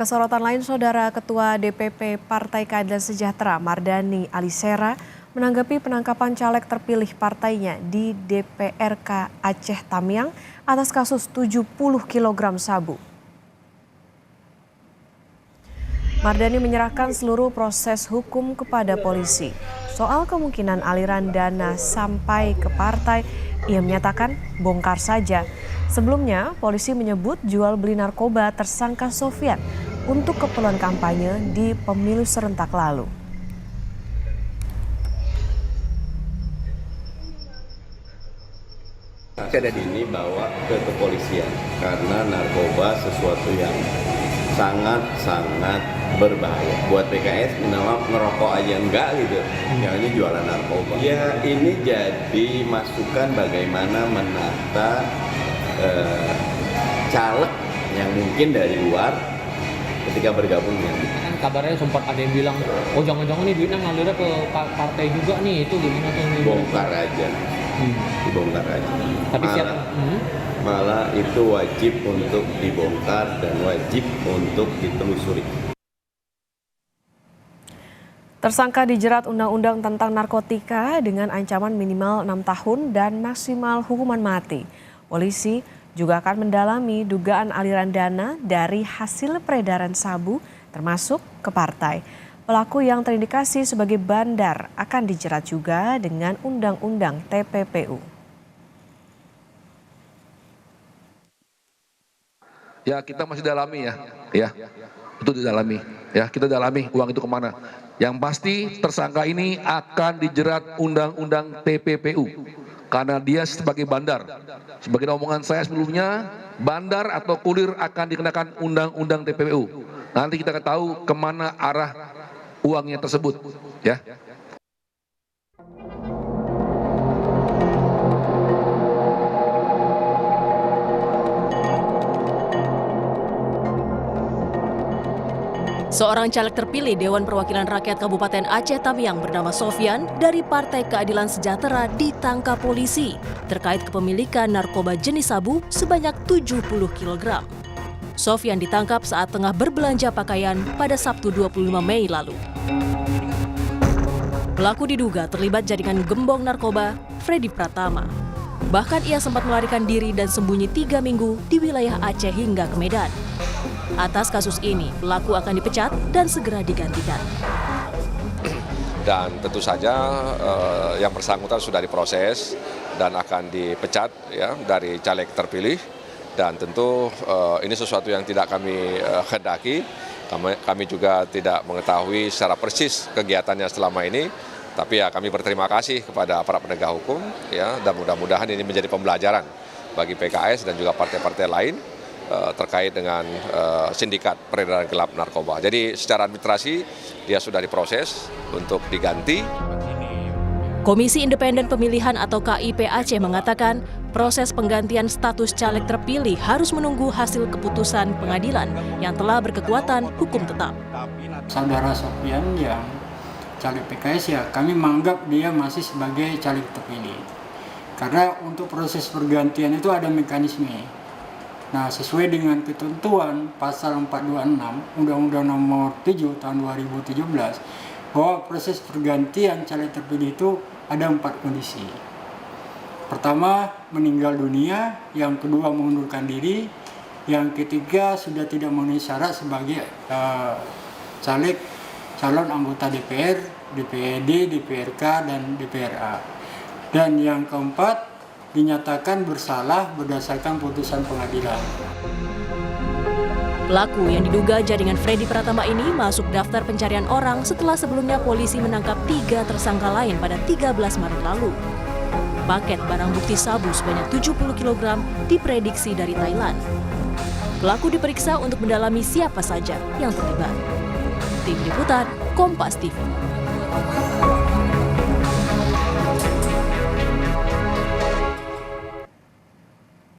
Kesorotan lain, Saudara Ketua DPP Partai Keadilan Sejahtera Mardani Alisera menanggapi penangkapan caleg terpilih partainya di DPRK Aceh Tamiang atas kasus 70 kg sabu. Mardani menyerahkan seluruh proses hukum kepada polisi. Soal kemungkinan aliran dana sampai ke partai, ia menyatakan bongkar saja. Sebelumnya, polisi menyebut jual beli narkoba tersangka Sofyan untuk keperluan kampanye di pemilu serentak lalu. Ada ini bawa ke kepolisian karena narkoba sesuatu yang sangat berbahaya. Buat PKS ngerokok aja enggak gitu, yang ini jualan narkoba. Ya ini jadi masukan bagaimana menata caleg yang mungkin dari luar ketika bergabung dengan kita. Kan kabarnya sempat ada yang bilang, oh jangan-jangan nih duitnya ngalirnya ke partai juga nih, itu gimana tuh? Bongkar aja, dibongkar aja. Tapi malah itu wajib untuk dibongkar dan wajib untuk ditelusuri. Tersangka dijerat Undang-Undang tentang Narkotika dengan ancaman minimal 6 tahun dan maksimal hukuman mati. Polisi juga akan mendalami dugaan aliran dana dari hasil peredaran sabu termasuk ke partai. Pelaku yang terindikasi sebagai bandar akan dijerat juga dengan Undang-Undang TPPU. Ya, kita masih dalami ya. Itu didalami. Ya, kita dalami uang itu kemana. Yang pasti tersangka ini akan dijerat Undang-Undang TPPU karena dia sebagai bandar. Sebagai omongan saya sebelumnya, bandar atau kurir akan dikenakan Undang-Undang TPPU. Nanti kita akan tahu kemana arah uangnya tersebut, ya. Seorang caleg terpilih Dewan Perwakilan Rakyat Kabupaten Aceh Tamiang bernama Sofyan dari Partai Keadilan Sejahtera ditangkap polisi terkait kepemilikan narkoba jenis sabu sebanyak 70 kg. Sofyan ditangkap saat tengah berbelanja pakaian pada Sabtu 25 Mei lalu. Pelaku diduga terlibat jaringan gembong narkoba Freddy Pratama. Bahkan ia sempat melarikan diri dan sembunyi 3 minggu di wilayah Aceh hingga ke Medan. Atas kasus ini, pelaku akan dipecat dan segera digantikan. Dan tentu saja yang bersangkutan sudah diproses dan akan dipecat ya dari caleg terpilih. Dan tentu ini sesuatu yang tidak kami hendaki. Kami juga tidak mengetahui secara persis kegiatannya selama ini. Tapi ya kami berterima kasih kepada para penegak hukum ya, dan mudah-mudahan ini menjadi pembelajaran bagi PKS dan juga partai-partai lain terkait dengan sindikat peredaran gelap narkoba. Jadi secara administrasi dia sudah diproses untuk diganti. Komisi Independen Pemilihan atau KIP Aceh mengatakan proses penggantian status caleg terpilih harus menunggu hasil keputusan pengadilan yang telah berkekuatan hukum tetap. Saudara Sofyan yang caleg PKS ya kami menganggap dia masih sebagai caleg terpilih. Karena untuk proses pergantian itu ada mekanisme. Nah, sesuai dengan ketentuan pasal 426 Undang-Undang Nomor 7 Tahun 2017 bahwa proses pergantian caleg terpilih itu ada 4 kondisi. Pertama, meninggal dunia, yang kedua mengundurkan diri, yang ketiga sudah tidak memenuhi syarat sebagai caleg calon anggota DPR, DPRD, DPRK dan DPRA. Dan yang keempat dinyatakan bersalah berdasarkan putusan pengadilan. Pelaku yang diduga jaringan Freddy Pratama ini masuk daftar pencarian orang setelah sebelumnya polisi menangkap 3 tersangka lain pada 13 Maret lalu. Paket barang bukti sabu sebanyak 70 kg diprediksi dari Thailand. Pelaku diperiksa untuk mendalami siapa saja yang terlibat. Tim Liputan, Kompas TV.